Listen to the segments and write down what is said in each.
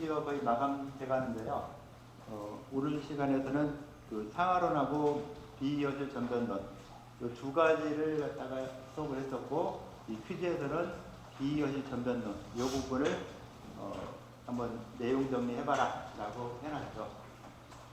퀴즈가 거의 마감돼 가는데요. 오늘 시간에서는 그 상하론하고 비이어질 전변론 이 두 가지를 갖다가 수업을 했었고, 이 퀴즈에서는 비이어질 전변론 이 부분을 한번 내용 정리해봐라 라고 해놨죠.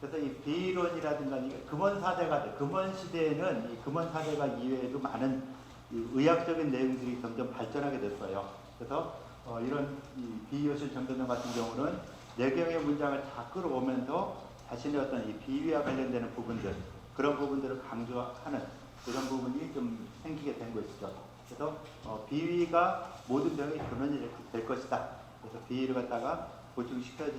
그래서 이 비이론이라든가 금원 사대가 금원 시대에는 이 금원 사대가 이외에도 많은 이 의학적인 내용들이 점점 발전하게 됐어요. 그래서 이런 이 비이어질 전변론 같은 경우는 내경의 문장을 다 끌어오면서 자신의 어떤 이 비위와 관련되는 부분들, 그런 부분들을 강조하는 그런 부분이 좀 생기게 된 것이죠. 그래서 비위가 모든 병의 근원이 될 것이다. 그래서 비위를 갖다가 보충시켜야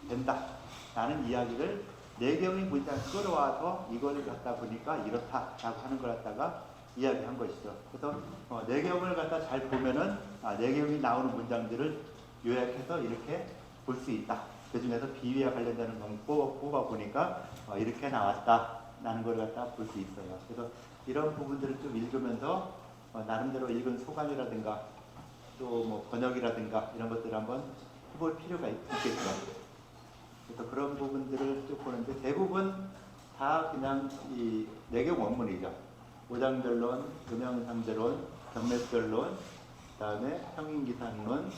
된다 라는 이야기를 내경의 문장을 끌어와서 이걸 갖다 보니까 이렇다라고 하는 걸 갖다가 이야기한 것이죠. 그래서 내경을 갖다 잘 보면은 내경이 나오는 문장들을 요약해서 이렇게 볼 수 있다. 그 중에서 비위와 관련되는 건 뽑아 보니까 이렇게 나왔다라는 걸 갖다 볼 수 있어요. 그래서 이런 부분들을 좀 읽으면서 나름대로 읽은 소감이라든가 또 뭐 번역이라든가 이런 것들을 한번 해볼 필요가 있겠죠. 그래서 그런 부분들을 쭉 보는데 대부분 다 그냥 이 내경 원문이죠. 오장별론, 음양상제론, 경맥별론, 그다음에 평인기산론,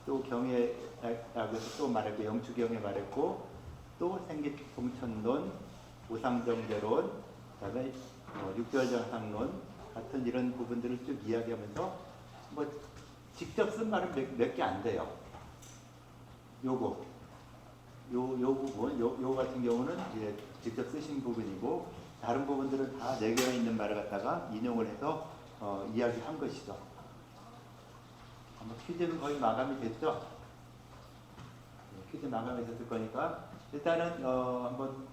또 경애학에서 또 말했고 영추경에 말했고 또 생기통천론, 오상정제론, 그다음에 육절정상론 같은 이런 부분들을 쭉 이야기하면서 뭐 직접 쓴 말은 몇 개 안 돼요. 요 부분, 요 같은 경우는 이제 직접 쓰신 부분이고 다른 부분들은 다 내경에 있는 말을 갖다가 인용을 해서 이야기한 것이죠. 아마 퀴즈는 거의 마감이 됐죠? 퀴즈 마감이 됐을 거니까 일단은 한번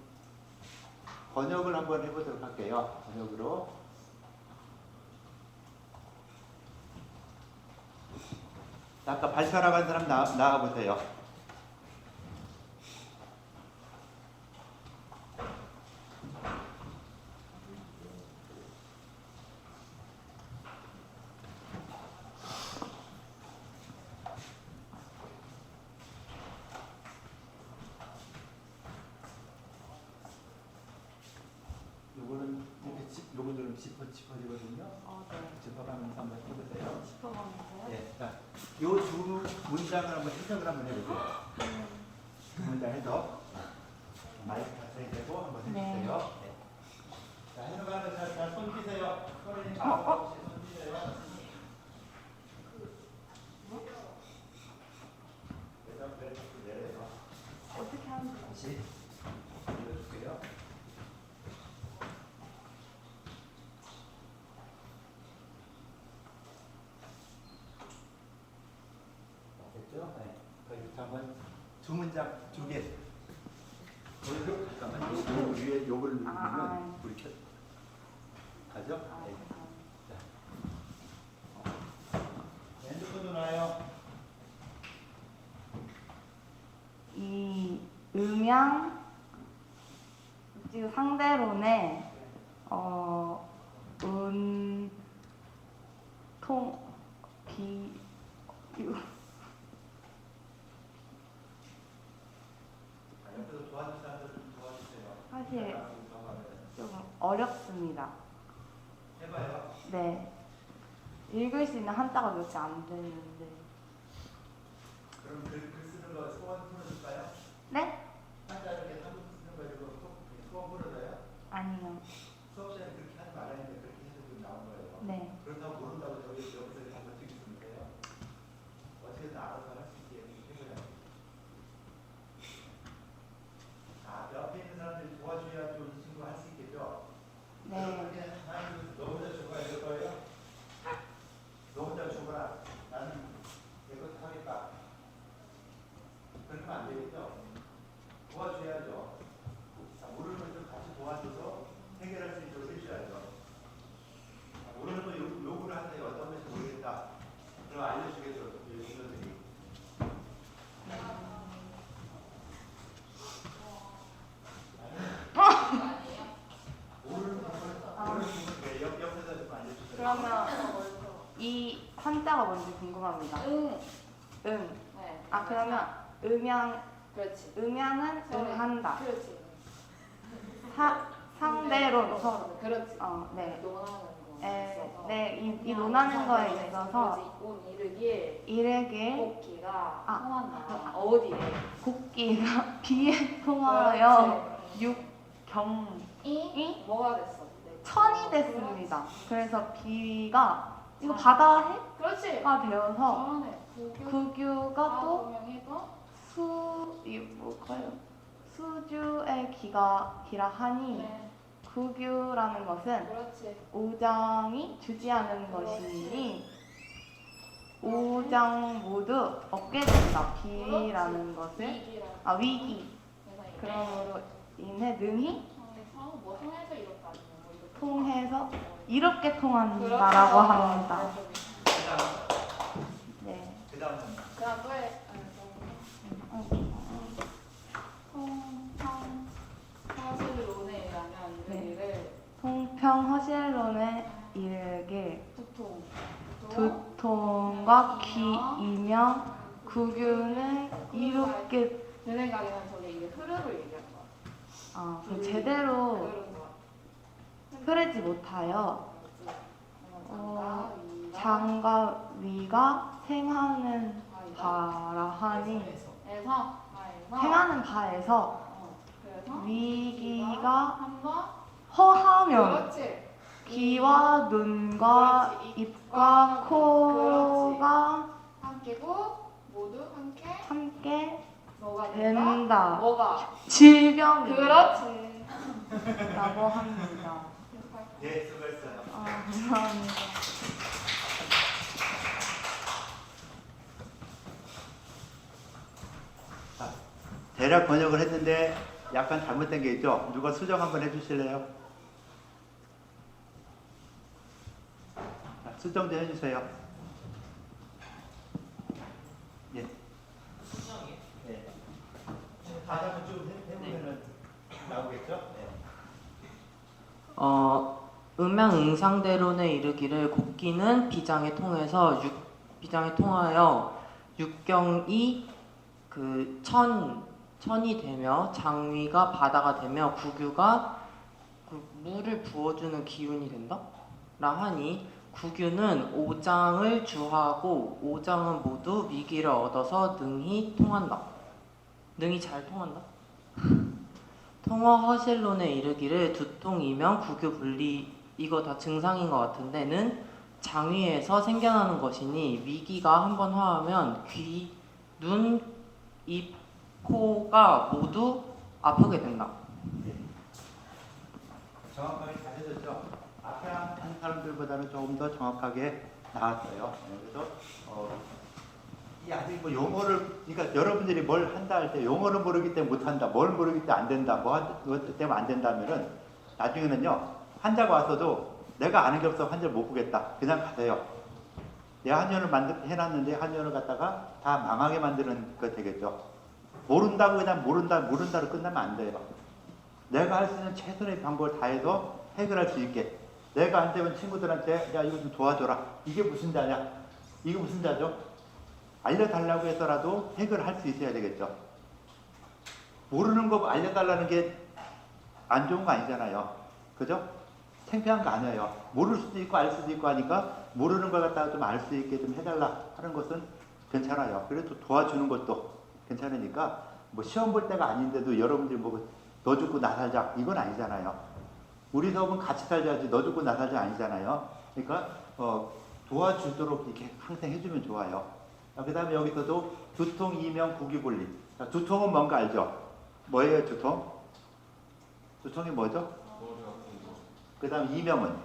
번역을 한번 해보도록 할게요. 번역으로. 아까 발표하라고 한 사람 나와보세요. 요거는 요거는 짚어지거든요. 네. 짚어가면서 한번 해보세요. 짚어가면서요? 예. 자, 요 두 문장을 한번 해석을 한번 해보세요. 두 문장 해석. 마이크 가까이 대고 한번 해주세요. 네. 자, 해석하면서 자, 손 펴세요. 소리님 없이 손 펴세요. 내려서. 어떻게 하면 돼요? 다시 올려줄게요. 됐죠? 네. 거기부터 한번 두 문장 두 개. 잠깐만. 요 위에 요걸 누르면 불이 켜. 가죠? 네. 자. 핸드폰도 나요. 이 음양 지금 상대론의 통 비유 옆에서 도와줄 사람들 좀 도와주세요. 사실 조금 어렵습니다. 해봐요. 네. 읽을 수 있는 한자가 몇 개 안 되는데. 그럼 글 쓰는 거 소원 풀어줄까요? 네? 한자 이렇게 한국 쓰는 거 이거 소원 풀어줘요? 아니요. 수업 시간에 그렇게 하지 말라는데 그렇게 해서 좀 나온 거예요. 네. 그렇다고 모른다고 저희 여기서 한번 찍으시면 돼요. 어떻게든 알아서 할 수 있게 해줘야지. 자, 옆에 있는 사람들이 도와줘야 좀 이 친구가 할 수 있겠죠? 네. 너 혼자 죽어야 될 거예요? 너 혼자 죽어라. 나는 내 것도 하겠다. 그렇게 하면 안 되겠죠? 도와줘야죠. 자, 모르는 걸 좀 같이 도와줘서 해결할 수 있도록 해줘야죠. 자, 모르는 거 요구를 하세요. 어떤 건지 모르겠다. 그럼 알려주겠죠. 유저들이. 모르는 부분 옆에서 좀 알려주세요. 그러면 이 한자가 뭔지 궁금합니다. 응. 네. 아, 그러면 음양 그렇지. 음양은 응한다. 그렇지. 상대로 서로. 그렇지. 네. 논하는 거. 네, 이 논하는 거에 있어서 온 이르길 이르길 곡기가 아. 통한다. 어디에? 곡기가 비에 통하여 육경이 뭐가 됐어? 천이 됐습니다. 그래서 비가 이거 바다해가 그렇지. 되어서 잘하네. 국유가 또 동명이 또 이 뭘까요? 수주의 기라 하니 네. 국유라는 것은 그렇지. 오장이 주지하는 것이니 오장 모두 얻게 된다. 비라는 것을 위기라. 위기. 그러므로 인해 능히 뭐 통해서 이렇게 아니면 뭐 이렇게 통해서 이렇게 통한다라고 합니다. 네. 그다음 그다음 또 해. 사실론에 의하면 이르기를 통평허실론에 이르길 두통. 두통과 기이며 국유는 이롭게 내 생각에는 저게 이게 흐름을 얘기한 거야. 그 제대로 그런 거야. 흐르지 못하여 장과 위가 생하는 바라 하니 행하는 바에서 그래서 위기가 한번 허하면 그렇지. 귀와 눈과 그렇지. 입과 코가 함께고 모두 함께 뭐가 된다. 뭐가? 질병이 그렇지. 라고 합니다. 네, 수고했어요. 감사합니다. 자, 대략 번역을 했는데 약간 잘못된 게 있죠? 누가 수정 한번 해주실래요? 자, 수정 좀 해주세요. 예. 수정이요? 네. 다시 한번 쭉 해보면은 나오겠죠? 네. 음양응상대론에 이르기를 곡기는 비장에 통하여 육경이 천이 되며 장위가 바다가 되며 국유가 물을 부어주는 기운이 된다? 라 하니 국유는 오장을 주하고 오장은 모두 미기를 얻어서 능히 통한다. 능히 잘 통한다? 통어 허실론에 이르기를 두통이면 국유 분리 이거 다 증상인 것 같은데는 장위에서 생겨나는 것이니 위기가 한번 화하면 귀, 눈, 입, 코가 모두 아프게 된다. 정확하게 잘 해줬죠? 앞에 한 사람들보다는 조금 더 정확하게 나왔어요. 그래서 이 아직 뭐 용어를 그러니까 여러분들이 뭘 한다 할 때 용어를 모르기 때문에 못한다, 뭘 모르기 때문에 안 된다, 뭐 때문에 안 된다면은 나중에는요 환자가 왔어도 내가 아는 게 없어 환자를 못 보겠다, 그냥 가세요. 내가 한의원을 해놨는데 한의원을 갖다가 다 망하게 만드는 거 되겠죠. 모른다고 그냥 모른다로 끝나면 안 돼요. 내가 할 수 있는 최선의 방법을 다해서 해결할 수 있게. 내가 안 되면 친구들한테 야 이거 좀 도와줘라. 이게 무슨 자냐? 이게 무슨 자죠? 알려달라고 해서라도 해결할 수 있어야 되겠죠. 모르는 거 알려달라는 게 안 좋은 거 아니잖아요. 그죠? 창피한 거 아니에요. 모를 수도 있고 알 수도 있고 하니까 모르는 걸 갖다가 좀 알 수 있게 좀 해달라 하는 것은 괜찮아요. 그래도 도와주는 것도 괜찮으니까 뭐 시험 볼 때가 아닌데도 여러분들이 뭐 너 죽고 나 살자 이건 아니잖아요. 우리 사업은 같이 살자지 너 죽고 나 살자 아니잖아요. 그러니까 도와주도록 이렇게 항상 해주면 좋아요. 그 다음에 여기서도 두통, 이명, 국유분리. 두통은 뭔가 알죠? 뭐예요 두통? 두통이 뭐죠? 그 다음 이명은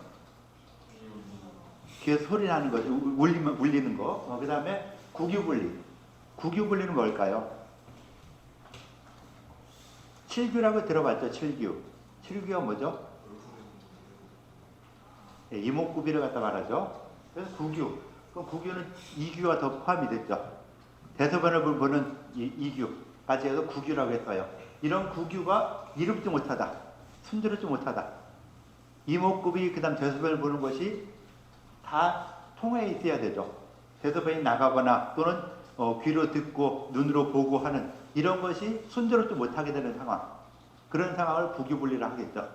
귀에 소리 나는 거죠. 울리는 거. 그 다음에 국유분리. 국유분리는 뭘까요? 칠규라고 들어봤죠? 칠규. 칠규가 뭐죠? 네, 이목구비를 갖다 말하죠. 그래서 국유. 그럼 국유는 이규가 더 포함이 됐죠. 대소변을 보는 이규까지 해서 국유라고 했어요. 이런 국유가 이롭지 못하다. 순조롭지 못하다. 이목구비 그 다음 대소변을 보는 것이 다 통해 있어야 되죠. 대소변이 나가거나 또는 귀로 듣고 눈으로 보고 하는 이런 것이 순조롭지 못하게 되는 상황, 그런 상황을 부기불리라 하겠죠.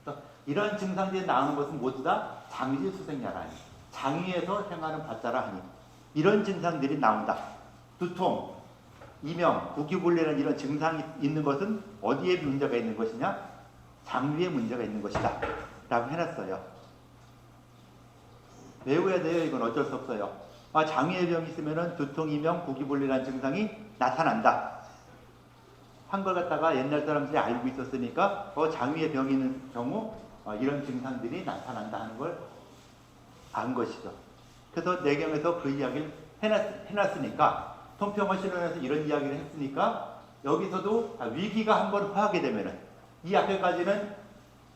그래서 이런 증상들이 나오는 것은 모두 다 장지수생야라 하니, 장위에서 행하는 받자라 하니 이런 증상들이 나온다. 두통, 이명, 부기불리라는 이런 증상이 있는 것은 어디에 문제가 있는 것이냐? 장위에 문제가 있는 것이다 라고 해놨어요. 외워야 돼요. 이건 어쩔 수 없어요. 장위의 병이 있으면 두통, 이명, 부기불리라는 증상이 나타난다. 한 걸 갖다가 옛날 사람들이 알고 있었으니까 장위의 병이 있는 경우 이런 증상들이 나타난다 하는 걸 안 것이죠. 그래서 내경에서 그 이야기를 해놨으니까, 통평허실론에서 이런 이야기를 했으니까 여기서도 위기가 한번 화하게 되면은, 이 앞에까지는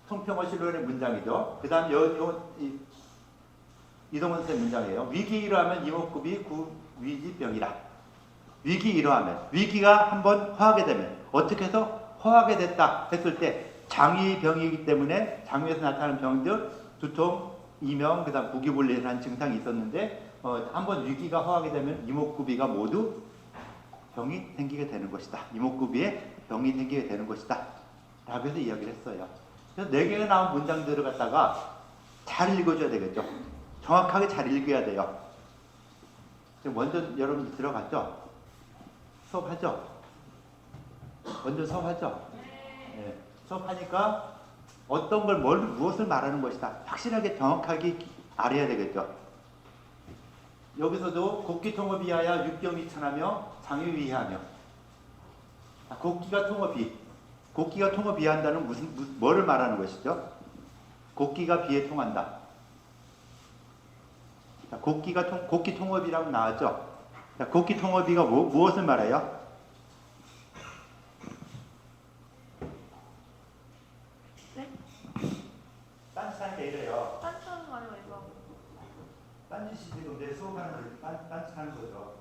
통평허실론의 문장이죠. 그 다음 이동원 선생의 문장이에요. 위기 이러하면 이목구비 구위지병이라. 위기 이러하면, 위기가 한번 화하게 되면, 어떻게 해서 화하게 됐다 했을 때 장위병이기 때문에 장위에서 나타나는 병들, 두통, 이명, 그 다음 부기불리라는 증상이 있었는데 한번 위기가 화하게 되면 이목구비가 모두 병이 생기게 되는 것이다. 이목구비에 병이 생기게 되는 것이다 라고 해서 이야기를 했어요. 그래서 4개가 나온 문장들을 갖다가 잘 읽어줘야 되겠죠. 정확하게 잘 읽어야 돼요. 지금 먼저 여러분 들어갔죠? 수업하죠? 먼저 수업하죠? 네. 수업하니까 어떤 걸 무엇을 말하는 것이다. 확실하게 정확하게 알아야 되겠죠. 여기서도 곡기통을 비하여 육경이 천하며 장위 위하며. 곡기가 통어 비한다는 뭐를 말하는 것이죠? 곡기가 비에 통한다. 곡기 통업이라고 나왔죠? 곡기 통업이가 무엇을 말해요? 딴짓하니까 이래요. 딴딴 말이 이거. 딴짓이 지금 내 수업하는 거 딴짓하는 거죠.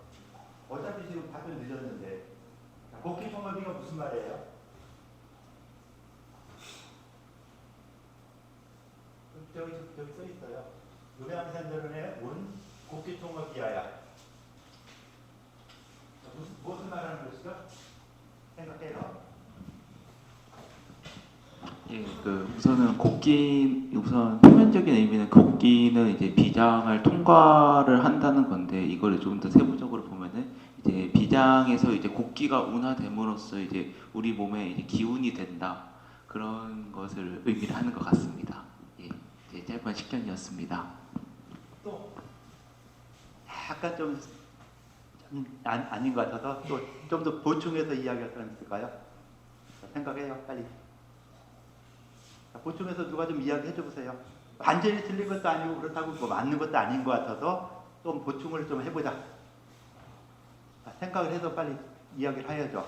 어차피 지금 답변 늦었는데. 곡기 통업이가 무슨 말이에요? 저기 써 있어요. 요양산전에 온 곡기 통업이야야. 무엇을 말하는 것이죠? 생각해요. 예, 우선은 우선 표면적인 의미는 곡기는 이제 비장을 통과를 한다는 건데, 이거를 좀 더 세부적으로 보면은 이제 비장에서 이제 곡기가 운화됨으로써 이제 우리 몸에 이제 기운이 된다, 그런 것을 의미를 하는 것 같습니다. 예, 이제 짧은 식견이었습니다. 또 약간 좀 아닌 것 같아서 또 좀 더 보충해서 이야기할 사람 있을까요? 생각해요, 빨리. 보충해서 누가 좀 이야기해 줘 보세요. 완전히 틀린 것도 아니고 그렇다고 뭐 맞는 것도 아닌 것 같아서 좀 보충을 좀 해보자. 생각을 해서 빨리 이야기를 해야죠.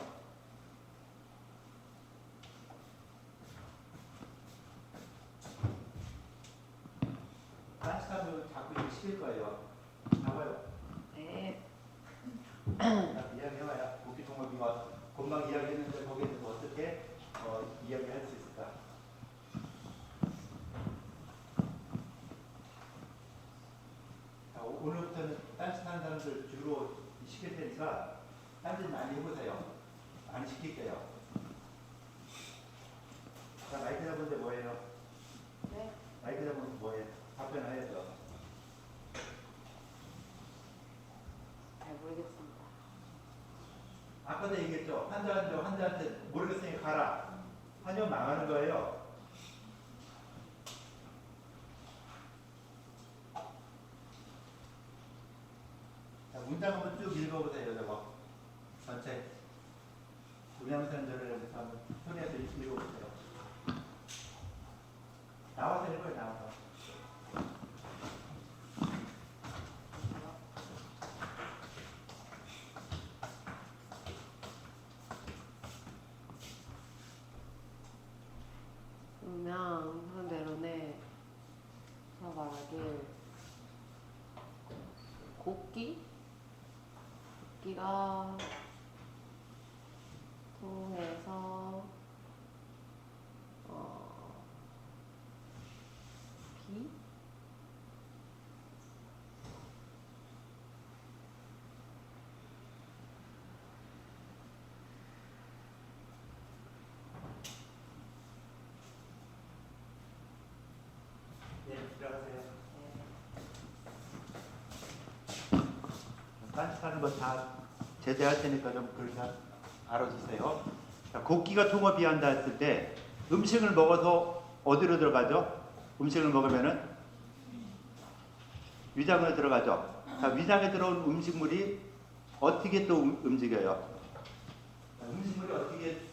딴짓하면 자꾸 이거 시킬 거예요. 봐봐요. 네. 이야기해봐요. 국기통합이가 금방 이야기했는데 거기에 대해서 어떻게 이야기할 수 있을까? 자, 오늘부터는 딴짓하는 사람들 주로 시킬 테니까 딴짓 많이 해보세요. 많이 시킬게요. 자, 마이크 잡은데 뭐예요? 네. 마이크 잡으면 뭐예요? 답변해야죠. 잘 모르겠습니다. 아까도 얘기했죠. 환자한테 모르겠으니 가라. 하면 망하는 거예요. 자, 문장 한번 쭉 읽어보세요. 저거 전체 동양산절을 한번 손에서 읽어보세요. 나와서 읽어요. 나와서. 그냥 무슨대로네. 제가 말하길 곡기가 통해서 비 하는 거 다 제재할 테니까 좀 그렇게 알아주세요. 자, 곡기가 통합이한다 했을 때 음식을 먹어서 어디로 들어가죠? 음식을 먹으면은 위장으로 들어가죠. 자, 위장에 들어온 음식물이 어떻게 또 움직여요? 자, 음식물이 어떻게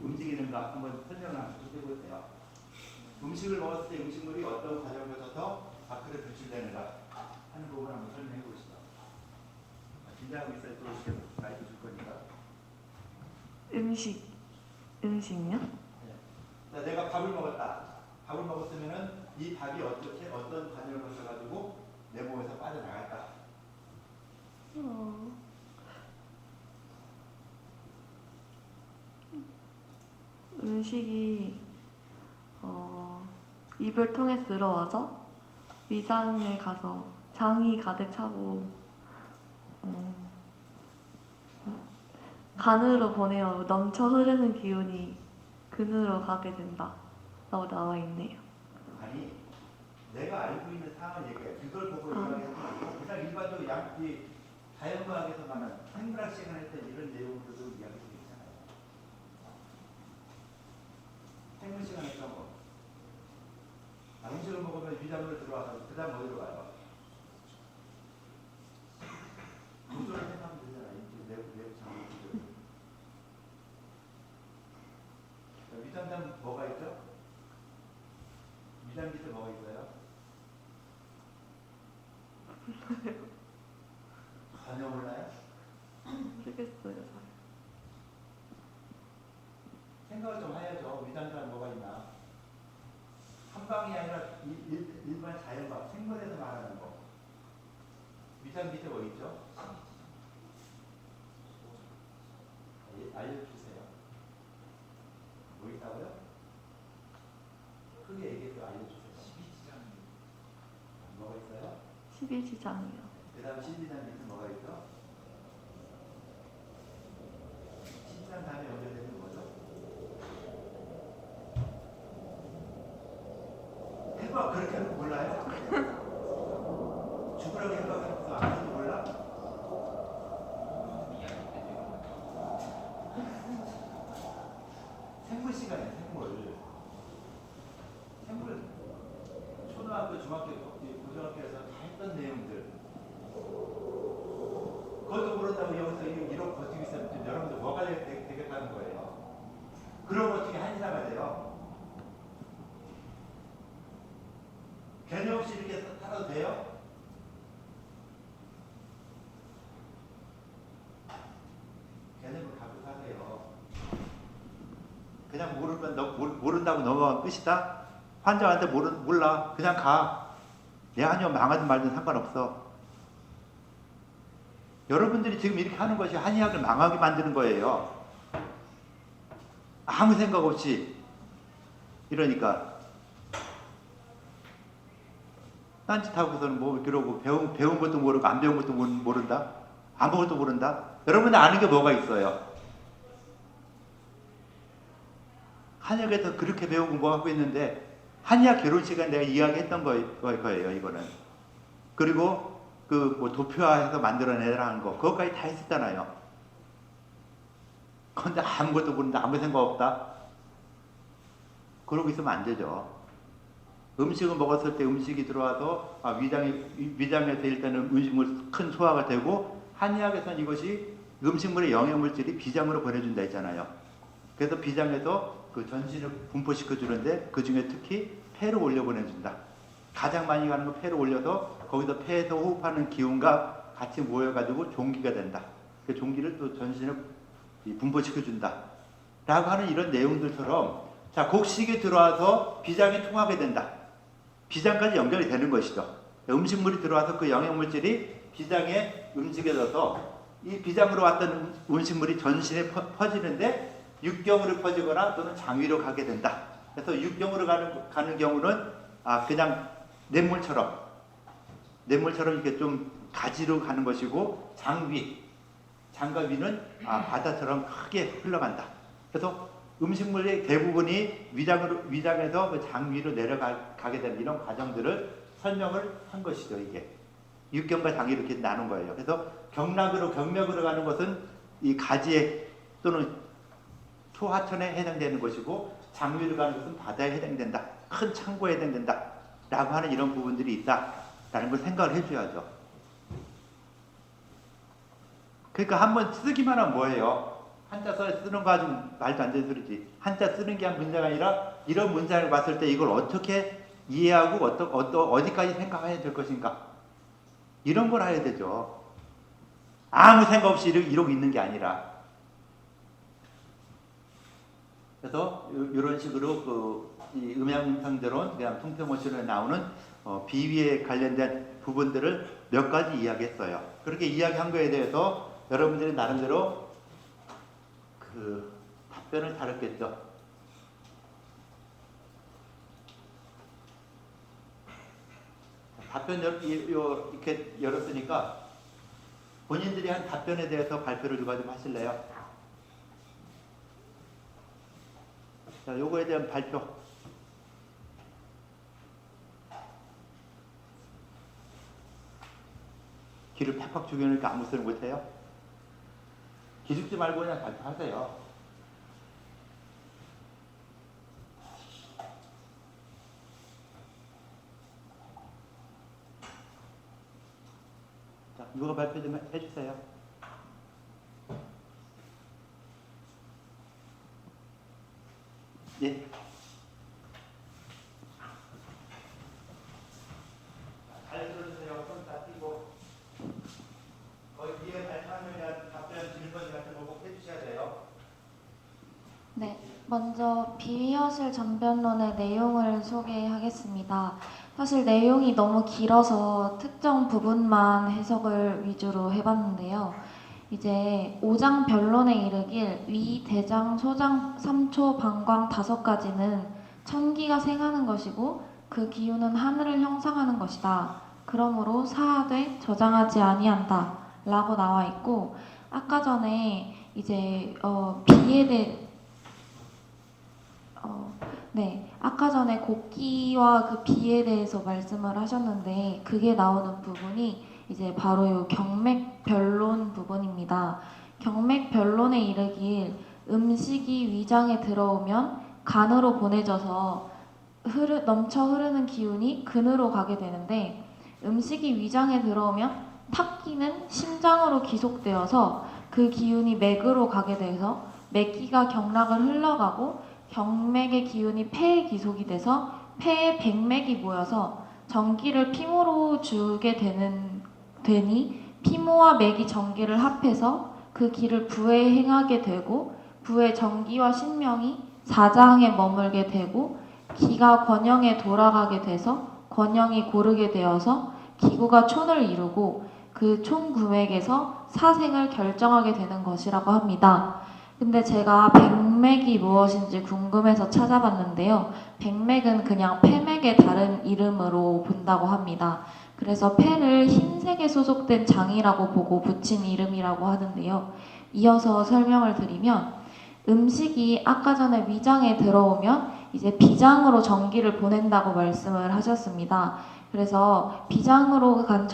움직이는가 한번 설명을 해보세요. 음식을 먹었을 때 음식물이 어떤 과정을 거쳐서 밖으로 배출되는가 하는 부분을 한번 설명해 보시죠. 긴장하고 있어야 또 이렇게 마이크 줄 거니까. 음식요? 자, 내가 밥을 먹었다. 밥을 먹었으면은 이 밥이 어떻게 어떤 과정을 거쳐가지고 내 몸에서 빠져나갈까? 음식이 입을 통해 들어와서 위장에 가서 장이 가득 차고 간으로 보내어 넘쳐 흐르는 기운이 근으로 가게 된다 라고 나와 있네요. 아니, 내가 알고 있는 상황을 얘기해. 그걸 보고 이야기하지 말고 그냥 일반적으로 이 자연과학에서 말하는 생물학 시간에 했던 이런 내용들도 이야기할 수 있잖아요. 생물 시간에 했던 거. 음식을 먹으면 위장으로 들어와서 그 다음 어디로 가요? 구조를 생각하면 되잖아요. 내부 장기 구조. 위장 다음 뭐가 있죠? 위장 밑에 뭐가 있어요? 전혀 몰라요? 모르겠어요. 생각을 좀 해야죠. 위장 다음 뭐가 있나? 한방이 아니라 일반 자연과학, 생물에서 말하는 거. 위장 밑에 뭐 있죠? 알려주세요. 뭐 있다고요? 크게 얘기해서 알려주세요. 12지장. 뭐가 있어요? 12지장이요. 그 다음 12지장 밑에 뭐가 있죠? 12지장 다음에 연결되는 거죠? 해봐, 그렇게 하는 거 몰라요? 죽으라고 해봐, 아무도 몰라? 생물 시간이에요, 생물. 초등학교, 중학교, 고등학교에서 다 했던 내용들. 그것도 모른다고 여기서 이렇게 버티고 있으면 여러분들 뭐가 되겠다는 거예요. 그럼 어떻게 한의사가 돼요? 개념 없이 이렇게 살아도 돼요? 개념을 갖고 사세요. 그냥 모른다고 넘어가면 끝이다? 환자한테 몰라. 그냥 가. 내 한의원 망하든 말든 상관없어. 여러분들이 지금 이렇게 하는 것이 한의학을 망하게 만드는 거예요. 아무 생각 없이. 이러니까 딴짓하고서는 뭐 그러고 배운 것도 모르고 안 배운 것도 모른다? 아무것도 모른다? 여러분들 아는 게 뭐가 있어요? 한의학에서 그렇게 배우고 공부하고 있는데 한의학 결혼식은 내가 이야기했던 거예요, 이거는. 그리고 그 뭐 도표화해서 만들어내라는 거, 그것까지 다 했었잖아요. 그런데 아무것도 모른다, 아무 생각 없다. 그러고 있으면 안 되죠. 음식을 먹었을 때 음식이 들어와서 위장에서 일단은 음식물 큰 소화가 되고, 한의학에서는 이것이 음식물의 영양물질이 비장으로 보내준다 했잖아요. 그래서 비장에서 그 전신을 분포시켜 주는데 그 중에 특히 폐로 올려 보내준다. 가장 많이 가는 건 폐로 올려서 거기서 폐에서 호흡하는 기운과 같이 모여가지고 종기가 된다. 그 종기를 또 전신에 분포시켜 준다. 라고 하는 이런 내용들처럼, 자, 곡식이 들어와서 비장이 통하게 된다. 비장까지 연결이 되는 것이죠. 음식물이 들어와서 그 영양물질이 비장에 움직여져서 이 비장으로 왔던 음식물이 전신에 퍼지는데 육경으로 퍼지거나 또는 장위로 가게 된다. 그래서 육경으로 가는 경우는 그냥 냇물처럼 이렇게 좀 가지로 가는 것이고, 장과 위는 바다처럼 크게 흘러간다. 그래서 음식물의 대부분이 위장에서 그 장 위로 내려가게 되는 이런 과정들을 설명을 한 것이죠, 이게. 육경과 장이 이렇게 나눈 거예요. 그래서 경락으로 경맥으로 가는 것은 이 가지에 또는 소하천에 해당되는 것이고 장위로 가는 것은 바다에 해당된다. 큰 창고에 해당된다. 라고 하는 이런 부분들이 있다라는 걸 생각을 해줘야죠. 그러니까 한번 쓰기만 하면 뭐예요? 한자 써 쓰는 거 가지고 말도 안 되는 소리지. 한자 쓰는 게 한 문제가 아니라 이런 문장을 봤을 때 이걸 어떻게 이해하고 어디까지 생각해야 될 것인가. 이런 걸 해야 되죠. 아무 생각 없이 이러고 있는 게 아니라. 그래서 이런 식으로 이 음양상대론, 그냥 통평어실에 나오는 비위에 관련된 부분들을 몇 가지 이야기했어요. 그렇게 이야기한 거에 대해서 여러분들이 나름대로 그 답변을 다뤘겠죠. 답변 이렇게 열었으니까 본인들이 한 답변에 대해서 발표를 좀 하실래요? 자, 요거에 대한 발표. 기를 팍팍 죽여놓으니까 아무 소리 못해요? 기죽지 말고 그냥 발표하세요. 자, 누가 발표 좀 해주세요. 예. 잘 들어주세요. 손 다 띄고. 거기 뒤에 발표하는 답변 질문 같은 거 꼭 해주셔야 돼요. 네, 먼저 비위허실 전변론의 내용을 소개하겠습니다. 사실 내용이 너무 길어서 특정 부분만 해석을 위주로 해봤는데요. 이제 5장 변론에 이르길 위, 대장, 소장, 3초, 방광 5가지는 천기가 생하는 것이고 그 기운은 하늘을 형상하는 것이다. 그러므로 사하되 저장하지 아니한다 라고 나와 있고, 아까 전에 이제 비에 대해 아까 전에 곡기와 그 비에 대해서 말씀을 하셨는데 그게 나오는 부분이 이제 바로 이 경맥변론 부분입니다. 경맥변론에 이르길 음식이 위장에 들어오면 간으로 보내져서 넘쳐 흐르는 기운이 근으로 가게 되는데, 음식이 위장에 들어오면 탁기는 심장으로 기속되어서 그 기운이 맥으로 가게 돼서 맥기가 경락을 흘러가고 경맥의 기운이 폐에 기속이 돼서 폐에 백맥이 모여서 전기를 피모로 주게 되니 피모와 맥이 전기를 합해서 그 기를 부에 행하게 되고 부의 전기와 신명이 사장에 머물게 되고 기가 권영에 돌아가게 돼서 권영이 고르게 되어서 기구가 촌을 이루고 그 촌구맥에서 사생을 결정하게 되는 것이라고 합니다. 근데 제가 백맥이 무엇인지 궁금해서 찾아봤는데요. 백맥은 그냥 폐맥의 다른 이름으로 본다고 합니다. 그래서 폐를 흰색에 소속된 장이라고 보고 붙인 이름이라고 하는데요. 이어서 설명을 드리면 음식이 아까 전에 위장에 들어오면 이제 비장으로 전기를 보낸다고 말씀을 하셨습니다. 그래서 비장으로 간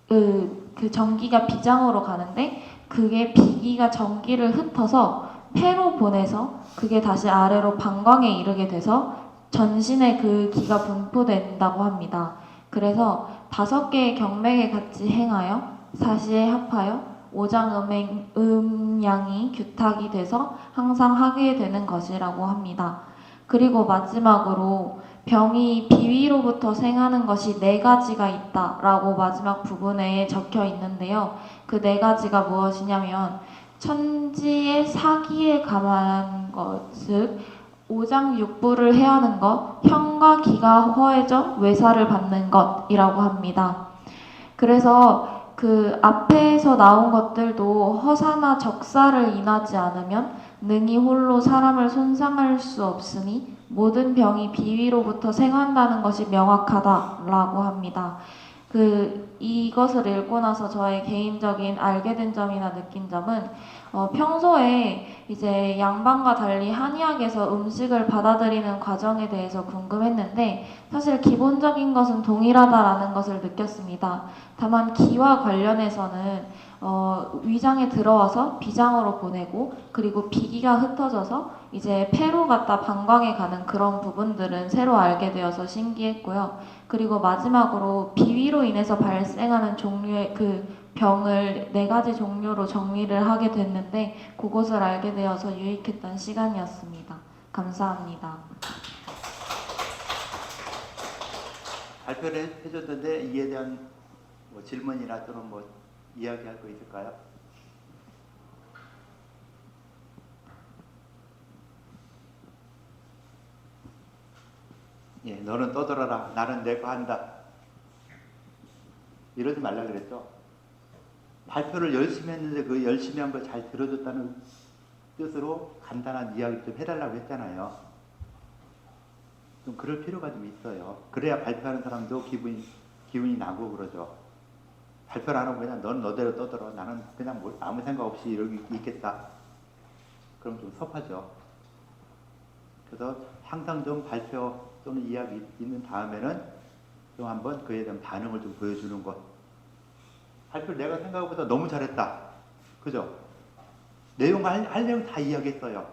그 전기가 비장으로 가는데 그게 비기가 전기를 흩어서 폐로 보내서 그게 다시 아래로 방광에 이르게 돼서 전신에 그 기가 분포된다고 합니다. 그래서 5개의 경맥에 같이 행하여 사시에 합하여 오장 음양이 규탁이 돼서 항상 하게 되는 것이라고 합니다. 그리고 마지막으로 병이 비위로부터 생하는 것이 4가지가 있다라고 마지막 부분에 적혀 있는데요. 그 4가지가 무엇이냐면 천지의 사기에 감한 것, 즉 오장육부를 해하는 것, 형과 기가 허해져 외사를 받는 것이라고 합니다. 그래서 그 앞에서 나온 것들도 허사나 적사를 인하지 않으면 능히 홀로 사람을 손상할 수 없으니 모든 병이 비위로부터 생한다는 것이 명확하다라고 합니다. 이것을 읽고 나서 저의 개인적인 알게 된 점이나 느낀 점은 평소에 이제 양반과 달리 한의학에서 음식을 받아들이는 과정에 대해서 궁금했는데 사실 기본적인 것은 동일하다라는 것을 느꼈습니다. 다만 기와 관련해서는 위장에 들어와서 비장으로 보내고 그리고 비기가 흩어져서 이제 폐로 갔다 방광에 가는 그런 부분들은 새로 알게 되어서 신기했고요. 그리고 마지막으로 비위로 인해서 발생하는 종류의 그 병을 4가지 종류로 정리를 하게 됐는데 그것을 알게 되어서 유익했던 시간이었습니다. 감사합니다. 발표를 해줬는데 이에 대한 뭐 질문이나 또는 뭐 이야기할 거 있을까요? 예, 너는 떠들어라. 나는 내 거 한다. 이러지 말라 그랬죠. 발표를 열심히 했는데 그 열심히 한 걸 잘 들어줬다는 뜻으로 간단한 이야기 좀 해달라고 했잖아요. 좀 그럴 필요가 좀 있어요. 그래야 발표하는 사람도 기분이 나고 그러죠. 발표를 안 하고 그냥 넌 너대로 떠들어. 나는 그냥 뭐 아무 생각 없이 이러고 있겠다. 그럼 좀 섭하죠. 그래서 항상 좀 발표 또는 이야기 있는 다음에는 좀 한번 그에 대한 반응을 좀 보여주는 것. 발표를 내가 생각보다 너무 잘했다. 그죠? 할 내용 다 이야기했어요.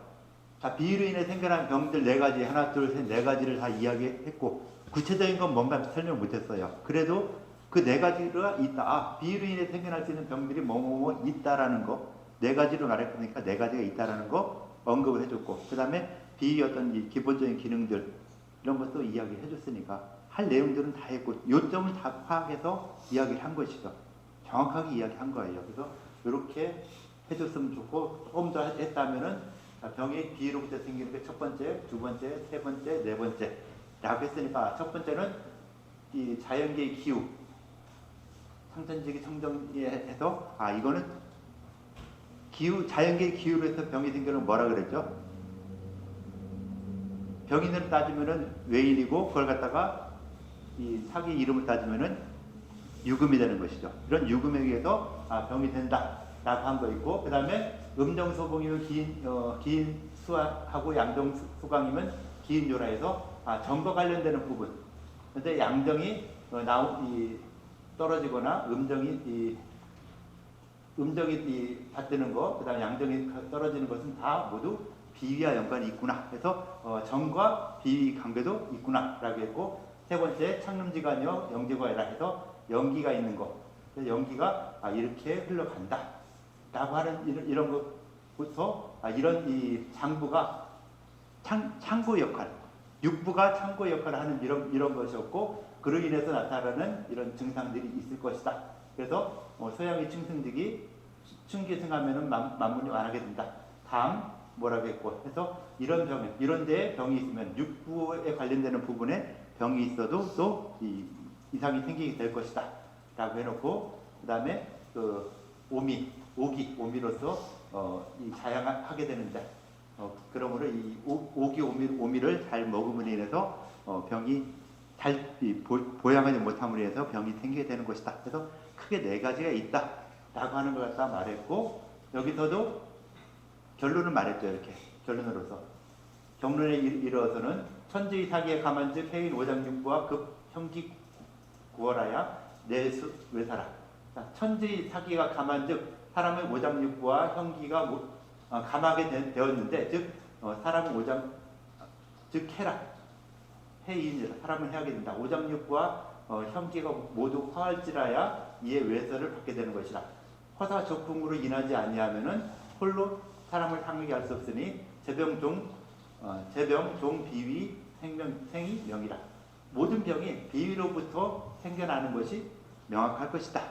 자, 비위로 인해 생겨난 병들 4가지, 하나, 둘, 셋, 4가지를 다 이야기했고, 구체적인 건 뭔가 설명 못했어요. 그래도 그 4가지가 있다. 아, 비위로 인해 생겨날 수 있는 병들이 뭐뭐뭐 있다라는 거, 4가지로 말했으니까 4가지가 있다라는 거 언급을 해줬고, 그 다음에 비위 어떤 이 기본적인 기능들, 이런 것도 이야기를 해줬으니까, 할 내용들은 다 했고, 요점을 다 파악해서 이야기를 한 것이죠. 정확하게 이야기한 거예요. 그래서 이렇게 해줬으면 좋고, 조금 더 했다면은 병이 비위로부터 생기는 게 첫 번째, 두 번째, 세 번째, 네 번째 라고 했으니까 첫 번째는 이 자연계의 기후, 상천지기 청정기에서 이거는 기후, 자연계의 기후로 해서 병이 생기는 뭐라 그랬죠? 병인으로 따지면은 외인이고 그걸 갖다가 이 사기 이름을 따지면은 유금이 되는 것이죠. 이런 유금에 의해서 병이 된다라고 한 거 있고, 그 다음에 음정소봉이면 기인 수하고 양정수강이면 기인요라해서 정과 관련되는 부분. 근데 양정이 떨어지거나 음정이 받드는 거, 그다음에 양정이 떨어지는 것은 다 모두 비위와 연관이 있구나. 그래서 정과 비위 관계도 있구나라고 했고, 세 번째 창름지간요 영지과이라 해서 연기가 있는 거. 그래서 연기가 이렇게 흘러간다. 라고 하는 이런 것부터 이런 이 장부가 창고 역할, 육부가 창고 역할을 하는 이런 것이었고, 그로 인해서 나타나는 이런 증상들이 있을 것이다. 그래서 소양의 층승직이 충기승하면은 만문이 완하게 된다. 다음 뭐라고 했고 해서 이런 병에 이런 데에 병이 있으면 육부에 관련되는 부분에 병이 있어도 또 이상이 생기게 될 것이다. 라고 해놓고, 그 다음에 그 오미로서 이 자양하게 되는데, 그러므로 이 오미를 잘 먹음으로 인해서 병이 잘 보양하지 못함으로 인해서 병이 생기게 되는 것이다. 그래서 크게 4가지가 있다라고 하는 것 갖다 말했고, 여기서도 결론을 말했죠. 이렇게 결론으로서 경론에 이르러서는 천지의 사기에 감한즉 해인 오장육부와 급 형기 구월하야 내수 외사라. 천지의 사기가 감한즉 사람의 오장육부와 형기가 감하게 되었는데, 즉 사람의 오장 즉 해라 해인이라 사람을 해하게 된다. 오장육부와 형기가 모두 화할지라야 이에 외설을 받게 되는 것이라. 허사 적궁으로 인하지 아니하면은 홀로 사람을 상하게 할 수 없으니 제병종 비위 생이 명이라. 모든 병이 비위로부터 생겨나는 것이 명확할 것이다.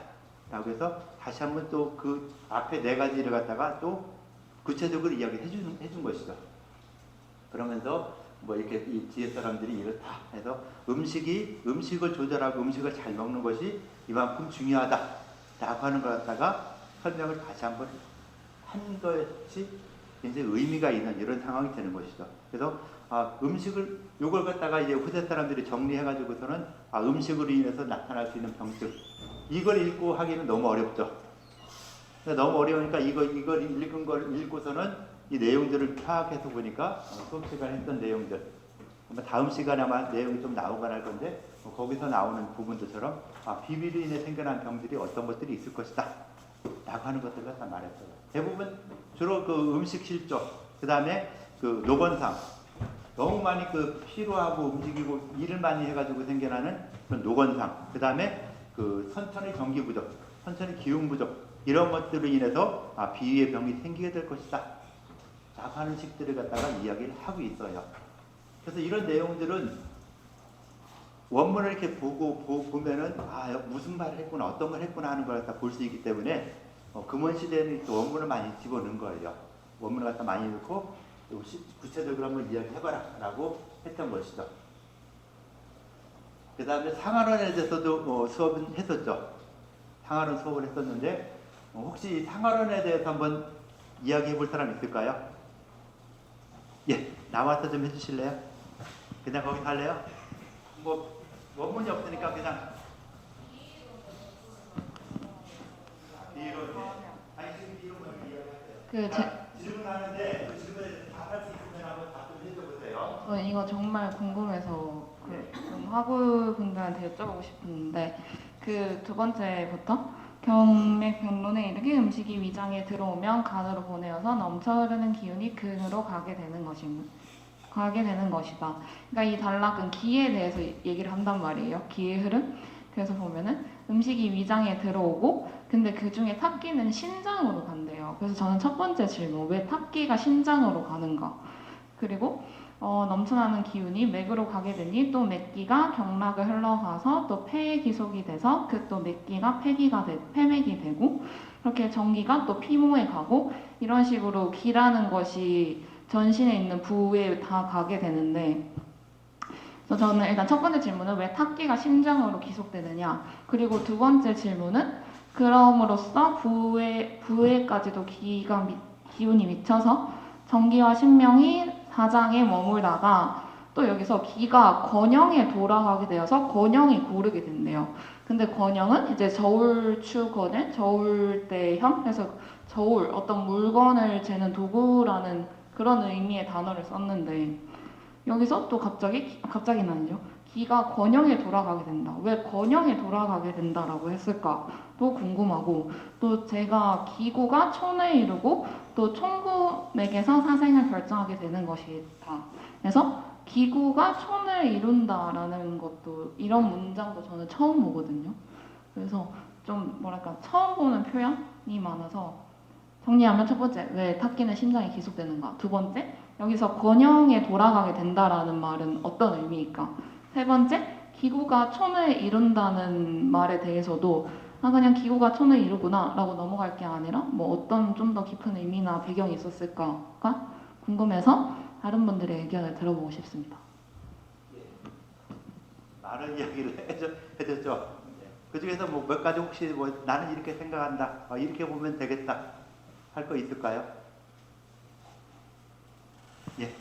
라고 해서 다시 한번 또 그 앞에 4가지를 갖다가 또 구체적으로 이야기해 준 것이죠. 그러면서 뭐 이렇게 이 지혜 사람들이 이렇다 해서 음식을 조절하고 음식을 잘 먹는 것이 이만큼 중요하다라고 하는 걸 갖다가 설명을 다시 한번 한 것이 굉장히 의미가 있는 이런 상황이 되는 것이죠. 그래서 음식을 요걸 갖다가 이제 후세 사람들이 정리해가지고서는 음식으로 인해서 나타날 수 있는 병증 이걸 읽고 하기는 너무 어렵죠. 그러니까 너무 어려우니까 이걸 읽은 걸 읽고서는 이 내용들을 파악해서 보니까 수업 시간에 했던 내용들 아마 다음 시간에 아마 내용이 좀 나오거나 할 건데 거기서 나오는 부분들처럼 비비로 인해 생겨난 병들이 어떤 것들이 있을 것이다 라고 하는 것들을 갖다 말했어요. 대부분 주로 그 음식 실조 그 다음에 그 노건상 너무 많이 그 피로하고 움직이고 일을 많이 해가지고 생겨나는 그런 노건상 그 다음에 그 선천의 전기 부족 선천의 기운 부족 이런 것들로 인해서 비위의 병이 생기게 될 것이다 라고 하는 식들을 갖다가 이야기를 하고 있어요. 그래서 이런 내용들은 원문을 이렇게 보면은 무슨 말을 했구나 어떤 걸 했구나 하는 걸 갖다 볼 수 있기 때문에 금원 시대에는 또 원문을 많이 집어넣은 거예요. 원문을 갖다 많이 넣고 구체적으로 한번 이야기해봐라 라고 했던 것이죠. 그 다음에 상하론에 대해서도 수업은 했었죠. 상하론 수업을 했었는데 혹시 상하론에 대해서 한번 이야기해 볼 사람 있을까요? 예, 나와서 좀 해주실래요? 그냥 거기 할래요? 뭐 원문이 없으니까 그냥 질문하는데 그 질문에 답할 수 있으면 한번 답 좀 해줘보세요. 이거 정말 궁금해서 좀 학우분들한테 여쭤보고 싶은데 그 두 번째부터 경맥 변론에 이르게 음식이 위장에 들어오면 간으로 보내어서 넘쳐 흐르는 기운이 근으로 가게 되는 것이다. 그러니까 이 단락은 기에 대해서 얘기를 한단 말이에요. 기의 흐름. 그래서 보면은 음식이 위장에 들어오고 근데 그 중에 탑기는 신장으로 간대요. 그래서 저는 첫 번째 질문 왜 탑기가 신장으로 가는가? 그리고 넘쳐나는 기운이 맥으로 가게 되니 또 맥기가 경락을 흘러가서 또 폐에 기속이 돼서 그 또 맥기가 폐맥이 되고 그렇게 전기가 또 피모에 가고 이런 식으로 기라는 것이 전신에 있는 부에 다 가게 되는데 그래서 저는 일단 첫 번째 질문은 왜 탑기가 심장으로 기속되느냐 그리고 두 번째 질문은 그럼으로써 부에까지도 기운이 미쳐서 전기와 신명이 사장에 머물다가 또 여기서 기가 권형에 돌아가게 되어서 권형이 고르게 된대요. 근데 권형은 이제 저울추권의 저울대형 그래서 저울 어떤 물건을 재는 그런 의미의 단어를 썼는데 여기서 또 갑자기는 아니죠. 기가 권형에 돌아가게 된다. 왜 권형에 돌아가게 된다라고 했을까도 궁금하고 또 제가 기구가 촌을 이루고 또 촌구맥에서 사생을 결정하게 되는 것이다. 그래서 기구가 촌을 이룬다라는 것도 이런 문장도 저는 처음 보거든요. 그래서 좀 뭐랄까 처음 보는 표현이 많아서 정리하면 첫 번째 왜 탑기는 심장에 기속되는가 두 번째 여기서 권형에 돌아가게 된다라는 말은 어떤 의미일까 세 번째 기구가 촌을 이룬다는 말에 대해서도 그냥 기구가 촌을 이루구나 라고 넘어갈 게 아니라 뭐 어떤 좀 더 깊은 의미나 배경이 있었을까가 궁금해서 다른 분들의 의견을 들어보고 싶습니다. 많은 이야기를 해줬죠. 그 중에서 뭐 몇 가지 혹시 뭐 나는 이렇게 생각한다 이렇게 보면 되겠다 할 거 있을까요? 예.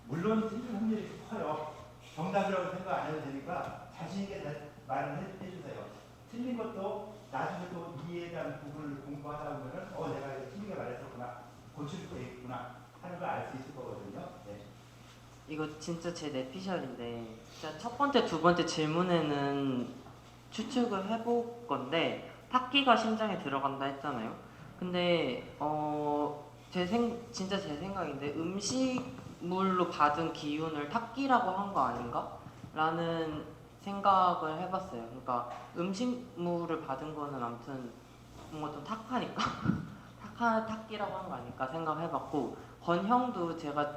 물론 틀릴 확률이 커요. 정답이라고 생각 안 해도 되니까 자신 있게 말을 해주세요. 틀린 것도 나중에 또 이해에 대한 부분을 공부하다 보면은 내가 틀리게 말했었구나 고칠 게 있구나 하는 걸 알 수 있을 거거든요. 네. 이거 진짜 제 내피셜인데 진짜 첫 번째 두 번째 질문에는 추측을 해볼 건데 탑기가 심장에 들어간다 했잖아요. 근데 진짜 제 생각인데 음식물로 받은 기운을 탑기라고 한 거 아닌가? 라는 생각을 해봤어요. 그러니까 음식물을 받은 거는 아무튼 뭔가 좀 탁하니까 탁기라고 한 거 아닐까 생각해봤고 권형도 제가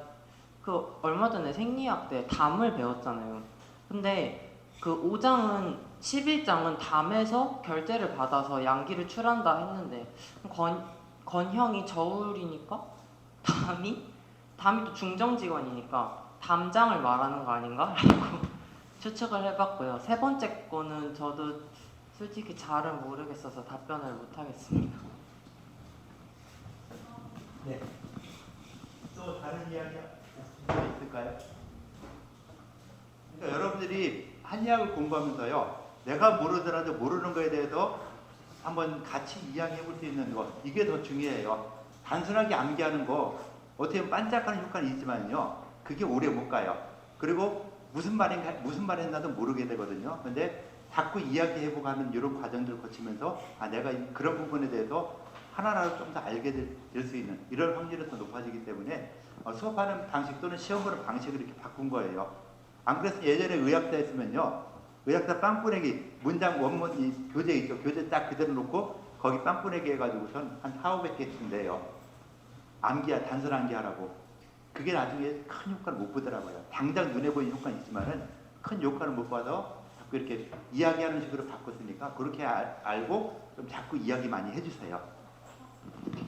그 얼마 전에 생리학 때 담을 배웠잖아요. 근데 그 5장은 11장은 담에서 결제를 받아서 양기를 출한다 했는데 권형이 저울이니까 담이 또 중정직원이니까 담장을 말하는 거 아닌가? 라고 추측을 해봤고요. 세 번째 거는 저도 솔직히 잘은 모르겠어서 답변을 못하겠습니다. 네. 또 다른 이야기 있을까요? 그러니까 여러분들이 한의학을 공부하면서요, 내가 모르더라도 모르는 거에 대해서 한번 같이 이야기해 볼 수 있는 거, 이게 더 중요해요. 단순하게 암기하는 거 어떻게 보면 반짝하는 효과는 있지만요, 그게 오래 못 가요. 그리고 무슨 말했나도 모르게 되거든요. 근데 자꾸 이야기해보고 하는 이런 과정들을 거치면서 내가 그런 부분에 대해서 하나라도 좀 더 알게 될 수 있는 이런 확률이 더 높아지기 때문에 수업하는 방식 또는 시험 보는 방식을 이렇게 바꾼 거예요. 안 그래서 예전에 의학사 했으면요, 의학사 빵꾸내기 문장 원문 이 교재 있죠. 교재 딱 그대로 놓고 거기 빵꾸내기 해가지고선 한 4,500개 쓴대요. 암기야, 단순 암기하라고. 그게 나중에 큰 효과를 못 보더라고요. 당장 눈에 보이는 효과는 있지만은 큰 효과를 못 봐서 자꾸 이렇게 이야기하는 식으로 바꿨으니까 그렇게 알고 좀 자꾸 이야기 많이 해주세요.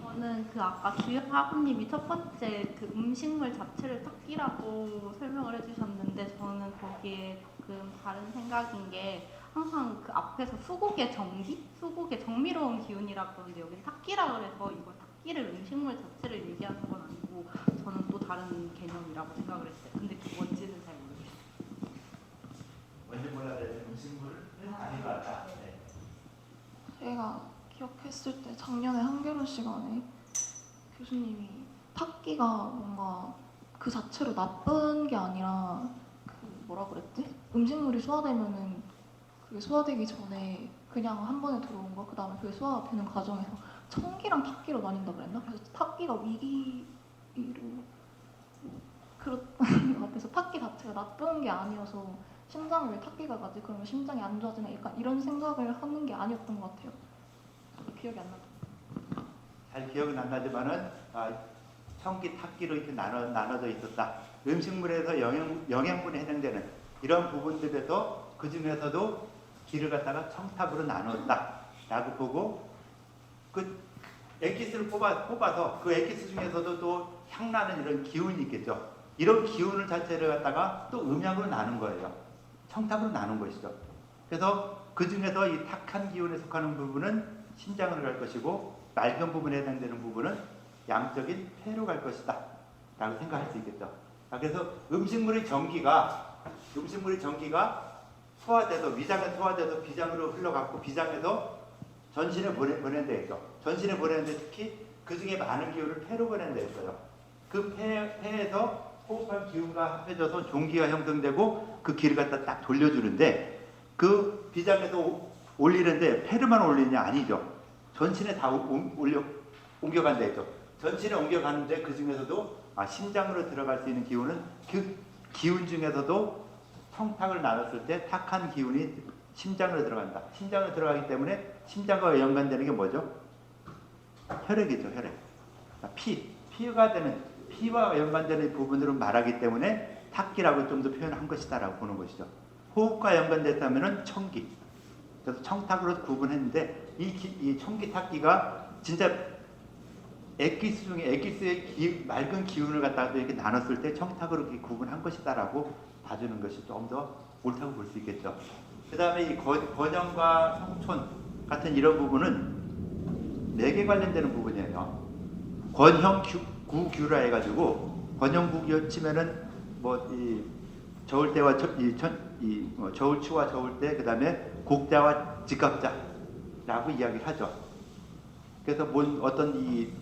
저는 그 아까 주연하구님이 첫 번째 그 음식물 자체를 탁기라고 설명을 해주셨는데 저는 거기에 조금 다른 생각인 게 항상 그 앞에서 수국의 정기? 수국의 정미로운 기운이라고 그러는데 여기 탁기라 그래서 이걸 탁기를 음식물 자체를 얘기하는 건 아니고 저는 또 다른 개념이라고 생각을 했어요. 근데 그 뭔지는 잘 모르겠어요. 뭔지 몰라야 되는 음식물은 아닌 것 같다. 네. 제가 기억했을 때 작년에 한겨울 시간에 교수님이 탁기가 뭔가 그 자체로 나쁜 게 아니라 그 뭐라 그랬지? 음식물이 소화되면은 그게 소화되기 전에 그냥 한 번에 들어온 거, 그 다음에 그게 소화가 되는 과정에서 청기랑 탁기로 나뉜다 그랬나? 그래서 탁기가 위기로 그렇다는 것 같아서 탁기 자체가 나쁜 게 아니어서 심장을 왜 탁기가 가지? 그러면 심장이 안 좋아지나? 약간 이런 생각을 하는 게 아니었던 것 같아요. 기억이 안 나죠. 잘 기억은 안 나지만은 청기, 탁기로 이렇게 나눠져 있었다. 음식물에서 영양분에 해당되는 이런 부분들에서 그 중에서도 기를 갖다가 청탁으로 나눴다라고 보고 그 엑기스를 뽑아서 그 엑기스 중에서도 또 향나는 이런 기운이 있겠죠. 이런 기운을 자체를 갖다가 또 음양으로 나눈 거예요. 청탁으로 나눈 것이죠. 그래서 그 중에서 이 탁한 기운에 속하는 부분은 신장으로 갈 것이고 맑은 부분에 해당되는 부분은 양적인 폐로 갈 것이다 라고 생각할 수 있겠죠. 그래서 음식물의 전기가 소화돼서 위장에 소화돼서 비장으로 흘러갔고 비장에서 전신에 보내는 데 있죠. 전신에 보내는데 특히 그 중에 많은 기운을 폐로 보내는 데 있어요. 그 폐에서 호흡한 기운과 합해져서 종기가 형성되고 그 기를 갖다 딱 돌려주는데 그 비장에서 올리는데 폐로만 올리냐? 아니죠. 전신에 다 옮겨간다 했죠. 전신에 옮겨가는데 그 중에서도 심장으로 들어갈 수 있는 기운은 그 기운 중에서도 청탁을 나눴을 때 탁한 기운이 심장으로 들어간다. 심장으로 들어가기 때문에 심장과 연관되는 게 뭐죠? 혈액이죠, 혈액. 피가 되는 피와 연관되는 부분으로 말하기 때문에 탁기라고 좀 더 표현한 것이다라고 보는 것이죠. 호흡과 연관됐다면은 청기. 그래서 청탁으로 구분했는데 이 청기 탁기가 진짜 엑기스 중에 엑기스의 맑은 기운을 갖다가 이렇게 나눴을 때 청탁으로 이렇게 구분한 것이다라고 봐주는 것이 좀 더 옳다고 볼 수 있겠죠. 그 다음에 이 권형과 성촌 같은 이런 부분은 맥에 관련되는 부분이에요. 권형구규라 해가지고 권형구규 치면은 뭐 이 저울 때와 저울추와 저울때 그 다음에 곡자와 직각자라고 이야기를 하죠. 그래서 어떤 이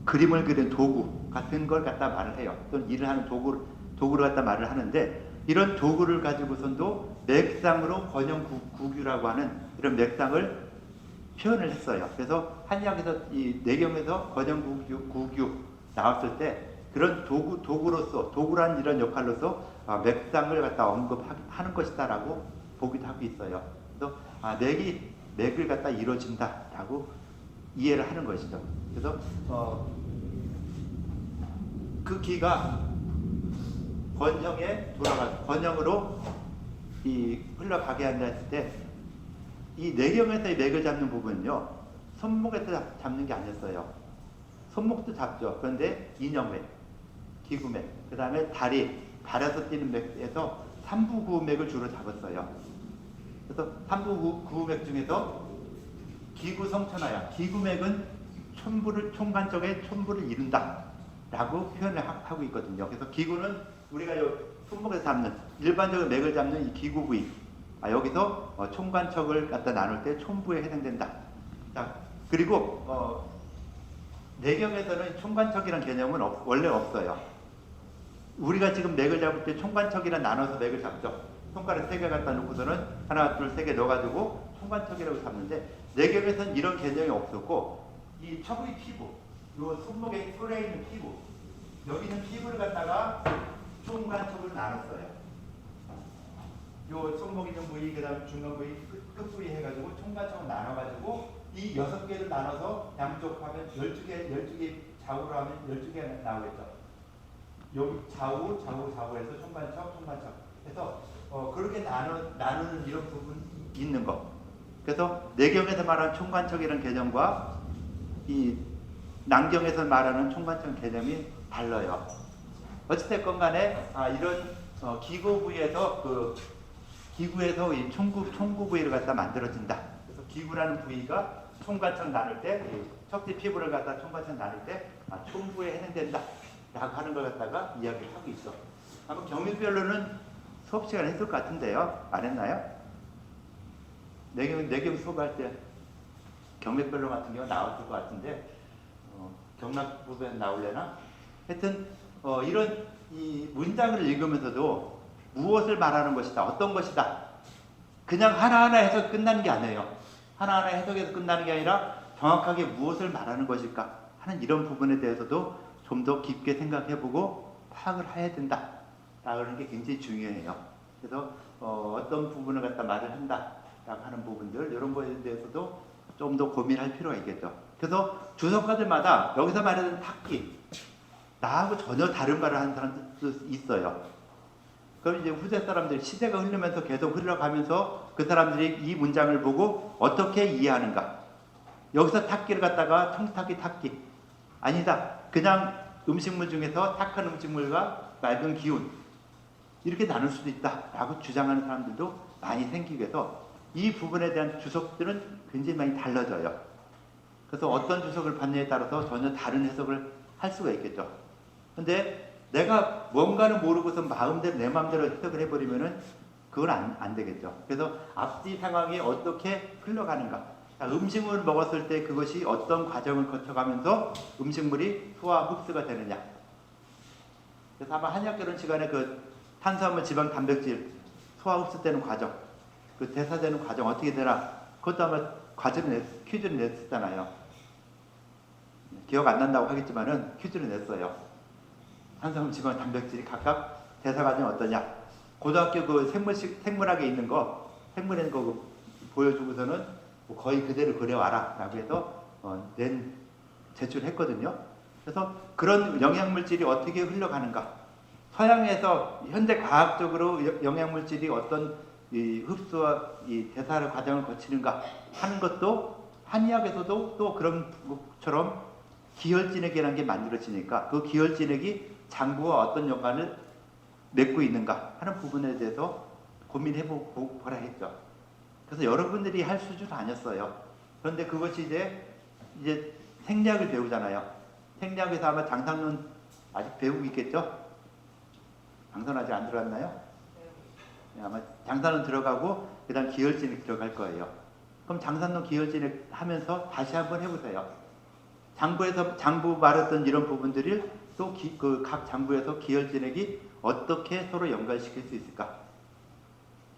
그림을 그리는 도구 같은 걸 갖다 말을 해요. 또는 일을 하는 도구를 갖다 말을 하는데 이런 도구를 가지고선도 맥상으로 권형구규라고 하는 이런 맥상을 표현을 했어요. 그래서 한의학에서 이 내경에서 권형구규 나왔을 때 그런 도구란 이런 역할로서 맥상을 갖다 언급하는 것이다라고 보기도 하고 있어요. 그래서 맥을 갖다 이루어진다라고 이해를 하는 것이죠. 그래서 그 기가 권형으로 흘러가게 한다 했을 때 이 내경에서의 맥을 잡는 부분은요, 손목에서 잡는 게 아니었어요. 손목도 잡죠. 그런데 인형맥, 기구맥, 그 다음에 발에서 뛰는 맥에서 삼부구맥을 주로 잡았어요. 그래서 삼부구맥 중에서 기구성천하야, 기구맥은 총관 쪽에 촌부를 이룬다 라고 표현을 하고 있거든요. 그래서 기구는 우리가 요 손목에서 잡는 일반적으로 맥을 잡는 이 기구 부위. 여기서 총관척을 갖다 나눌 때 촌부에 해당된다. 자, 그리고 내경에서는 총관척이라는 개념은 원래 없어요. 우리가 지금 맥을 잡을 때 총관척이랑 나눠서 맥을 잡죠. 손가락 3개 갖다 놓고서는 하나, 둘, 3개 넣어가지고 총관척이라고 잡는데 내경에서는 이런 개념이 없었고 이 척의 피부, 요 손목에 털에 있는 피부, 여기 있는 피부를 갖다가 총관척을 나눴어요. 요 손목 있는 부위, 그 다음 중간 부위, 끝 부위 해가지고 총관척을 나눠가지고 이 6개를 나눠서 양쪽 하면 12개 좌우로 하면 12개 나오겠죠. 여기 좌우, 좌우, 좌우에서 총관척, 총관척 해서 그렇게 나누는 이런 부분이 있는 거. 그래서 내경에서 말하는 총관척이라는 개념과 이 난경에서 말하는 총관척 개념이 달라요. 어찌됐건 간에 이런 기구 부위에서 기구에서 이 총구 부위를 갖다 만들어진다. 그래서 기구라는 부위가 총관척 나눌 때 척지 피부를 갖다 총관척 나눌 때 총부에 해당된다 라고 하는 걸 갖다가 이야기를 하고 있어. 아마 경미별로는 수업 시간에 했을 것 같은데요. 안 했나요? 내경 수업할 때 경맥별로 같은 경우 나왔을 것 같은데 경락 부분에 나올래나? 하여튼 이런 이 문장을 읽으면서도 무엇을 말하는 것이다, 어떤 것이다, 그냥 하나하나 해서 끝나는 게 아니에요. 하나하나 해석해서 끝나는 게 아니라 정확하게 무엇을 말하는 것일까 하는 이런 부분에 대해서도 좀 더 깊게 생각해보고 파악을 해야 된다 라는 게 굉장히 중요해요. 그래서 어떤 부분을 갖다 말을 한다 라고 하는 부분들, 이런 거에 대해서도 좀 더 고민할 필요가 있겠죠. 그래서 주석가들마다 여기서 말하는 탁기, 나하고 전혀 다른 말을 하는 사람들도 있어요. 그럼 이제 후세 사람들이 시대가 흐르면서 계속 흘러가면서 그 사람들이 이 문장을 보고 어떻게 이해하는가. 여기서 탁기를 갖다가 청탁기 아니다. 그냥 음식물 중에서 탁한 음식물과 맑은 기운 이렇게 나눌 수도 있다라고 주장하는 사람들도 많이 생기게 해서 이 부분에 대한 주석들은 굉장히 많이 달라져요. 그래서 어떤 주석을 받느냐에 따라서 전혀 다른 해석을 할 수가 있겠죠. 근데 내가 뭔가는 모르고서 내 마음대로 해석을 해버리면은 그건 안 되겠죠. 그래서 앞뒤 상황이 어떻게 흘러가는가. 음식물을 먹었을 때 그것이 어떤 과정을 거쳐가면서 음식물이 소화 흡수가 되느냐. 그래서 아마 한의학개론 시간에 그 탄수화물, 지방, 단백질 소화 흡수되는 과정, 그 대사되는 과정 어떻게 되나 그것도 아마 퀴즈를 냈었잖아요. 기억 안 난다고 하겠지만은 퀴즈를 냈어요. 탄수화물, 지방, 단백질이 각각 대사 과정이 어떠냐. 고등학교 그 생물학에 있는 거, 생물에 있는 거 보여주고서는 거의 그대로 그려와라 라고 해서 제출했거든요. 그래서 그런 영양물질이 어떻게 흘러가는가, 서양에서 현대 과학적으로 영양물질이 어떤 이 흡수와 이 대사 과정을 거치는가 하는 것도 한의학에서도 또 그런 것처럼 기혈진액이라는 게 만들어지니까 그 기혈진액이 장부와 어떤 연관을 맺고 있는가 하는 부분에 대해서 고민해보라 했죠. 그래서 여러분들이 할 수준은 아니었어요. 그런데 그것이 이제 생리학을 배우잖아요. 생리학에서 아마 장상론 아직 배우고 있겠죠? 장선 아직 안 들어갔나요? 네, 아마 장산론 들어가고 그 다음 기혈진액 들어갈 거예요. 그럼 장산론 기혈진액 하면서 다시 한번 해보세요. 장부 말했던 이런 부분들을 또 그 각 장부에서 기혈진액이 어떻게 서로 연관시킬 수 있을까?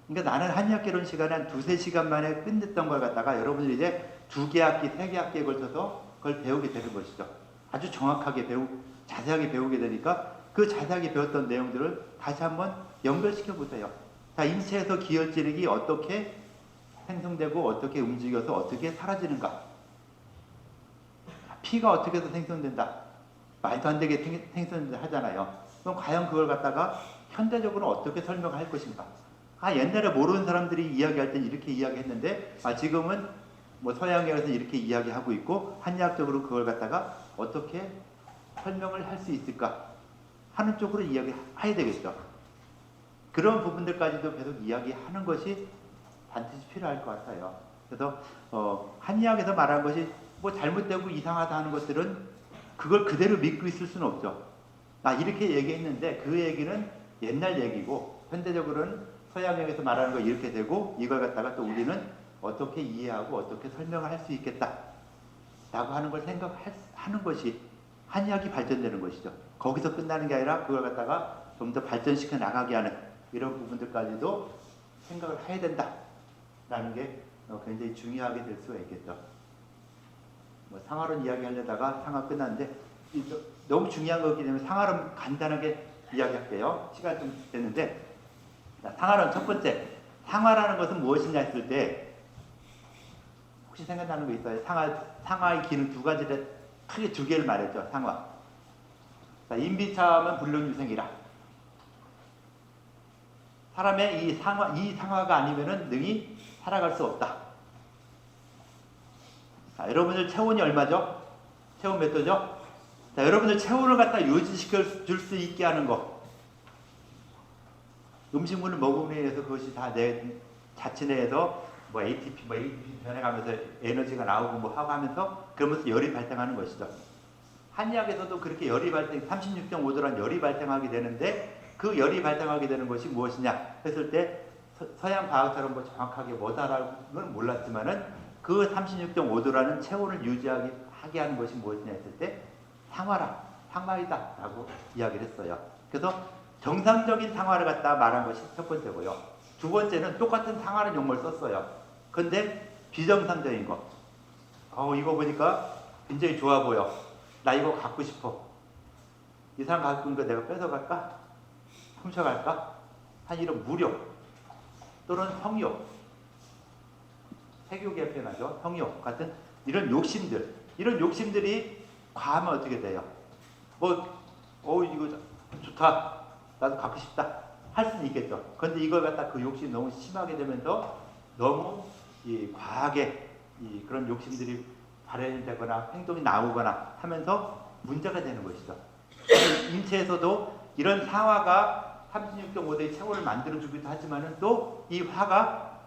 그러니까 나는 한의학개론 시간에 한 2-3시간 만에 끝냈던 걸 갖다가 여러분들이 이제 2개 학기, 3개 학기에 걸쳐서 그걸 배우게 되는 것이죠. 아주 정확하게 자세하게 배우게 되니까 그 자세하게 배웠던 내용들을 다시 한번 연결시켜 보세요. 자, 인체에서 기혈진액이 어떻게 생성되고 어떻게 움직여서 어떻게 사라지는가. 피가 어떻게 해서 생성된다. 말도 안 되게 생성된다 하잖아요. 그럼 과연 그걸 갖다가 현대적으로 어떻게 설명할 것인가. 옛날에 모르는 사람들이 이야기할 땐 이렇게 이야기했는데 지금은 뭐 서양에서 이렇게 이야기하고 있고 한의학적으로 그걸 갖다가 어떻게 설명을 할 수 있을까 하는 쪽으로 이야기해야 되겠죠. 그런 부분들까지도 계속 이야기하는 것이 반드시 필요할 것 같아요. 그래서 한의학에서 말하는 것이 뭐 잘못되고 이상하다 하는 것들은 그걸 그대로 믿고 있을 수는 없죠. 이렇게 얘기했는데 그 얘기는 옛날 얘기고 현대적으로는 서양에서 말하는 거 이렇게 되고 이걸 갖다가 또 우리는 어떻게 이해하고 어떻게 설명을 할 수 있겠다 라고 하는 걸 생각하는 것이 한의학이 발전되는 것이죠. 거기서 끝나는 게 아니라 그걸 갖다가 좀 더 발전시켜 나가게 하는 이런 부분들까지도 생각을 해야 된다라는 게 굉장히 중요하게 될 수가 있겠죠. 뭐 상하론 이야기 하려다가 상하 끝났는데 너무 중요한 거기 때문에 상하론 간단하게 이야기할게요. 시간 좀 됐는데 상하론 첫 번째, 상하라는 것은 무엇이냐 했을 때 혹시 생각나는 거 있어요? 상하의 기능 두 가지를 크게 두 개를 말했죠. 상하. 인비참은 불능유생이라. 사람의 이 상하가 아니면은 능히 살아갈 수 없다. 자, 여러분들 체온이 얼마죠? 체온 몇 도죠? 자, 여러분들 체온을 갖다 유지시켜 줄 수 있게 하는 거. 음식물을 먹음으로 인해서 그것이 다 내 자체 내에서 뭐 ATP 변해가면서 에너지가 나오고 뭐 하고 하면서 그러면서 열이 발생하는 것이죠. 한의학에서도 그렇게 열이 발생, 36.5도란 열이 발생하게 되는데 그 열이 발생하게 되는 것이 무엇이냐 했을 때 서양 과학처럼 뭐 정확하게 뭐다라고는 몰랐지만은 그 36.5도라는 체온을 유지하게 하는 것이 무엇이냐 했을 때 상하이다 라고 이야기를 했어요. 그래서 정상적인 상하를 갖다 말한 것이 첫 번째고요. 두 번째는 똑같은 상하는 용어를 썼어요. 근데 비정상적인 것. 이거 보니까 굉장히 좋아 보여. 나 이거 갖고 싶어. 이 사람 갖고 있는 거 내가 뺏어갈까? 훔쳐갈까? 한 이런 무력 또는 성욕, 색욕에 표현하죠. 성욕 같은 이런 욕심들, 이런 욕심들이 과하면 어떻게 돼요? 이거 좋다. 나도 갖고 싶다. 할 수는 있겠죠. 그런데 이걸 갖다 그 욕심이 너무 심하게 되면서 너무 과하게 그런 욕심들이 발현되거나 행동이 나오거나 하면서 문제가 되는 것이죠. 인체에서도 이런 상화가 36.5도의 체온을 만들어주기도 하지만은 또 이 화가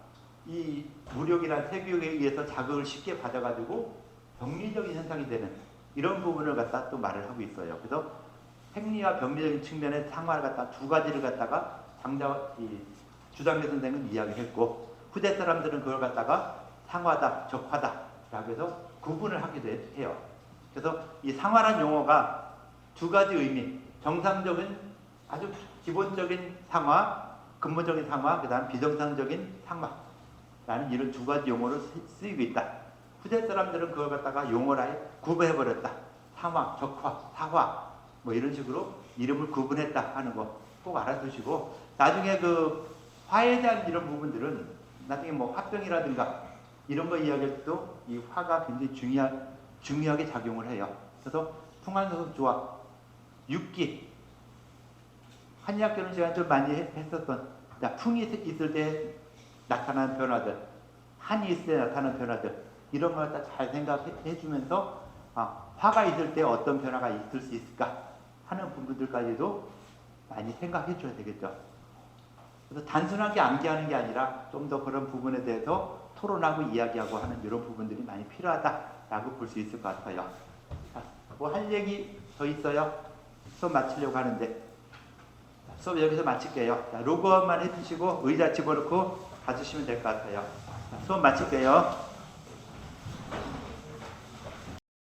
이 무력이나 색욕에 의해서 자극을 쉽게 받아가지고 병리적인 현상이 되는 이런 부분을 갖다 또 말을 하고 있어요. 그래서 생리와 병리적인 측면의 상화를 갖다 두 가지를 갖다가 주장대 선생은 이야기를 했고 후대 사람들은 그걸 갖다가 상화다, 적화다 라고 해서 구분을 하기도 해요. 그래서 이 상화란 용어가 두 가지 의미, 정상적인 아주 기본적인 상화, 근본적인 상화, 그 다음 비정상적인 상화라는 이런 두 가지 용어로 쓰이고 있다. 후대 사람들은 그걸 갖다가 용어를 아예 구분해버렸다. 상화, 적화, 사화 뭐 이런 식으로 이름을 구분했다 하는 거 꼭 알아두시고 나중에 그 화에 대한 이런 부분들은 나중에 뭐 화병이라든가 이런 거 이야기할 때도 이 화가 굉장히 중요하게 작용을 해요. 그래서 풍한소송 조합, 육기, 한의학 결혼 시간 좀 많이 했었던 풍이 있을 때 나타나는 변화들, 한이 있을 때 나타나는 변화들 이런 걸 다 잘 생각해 주면서 화가 있을 때 어떤 변화가 있을 수 있을까 하는 부분들까지도 많이 생각해 줘야 되겠죠. 그래서 단순하게 암기하는 게 아니라 좀 더 그런 부분에 대해서 토론하고 이야기하고 하는 이런 부분들이 많이 필요하다라고 볼 수 있을 것 같아요. 뭐 할 얘기 더 있어요? 수업 마치려고 하는데 수업 여기서 마칠게요. 로그아웃만 해주시고 의자 집어넣고 가주시면 될 것 같아요. 수업 마칠게요.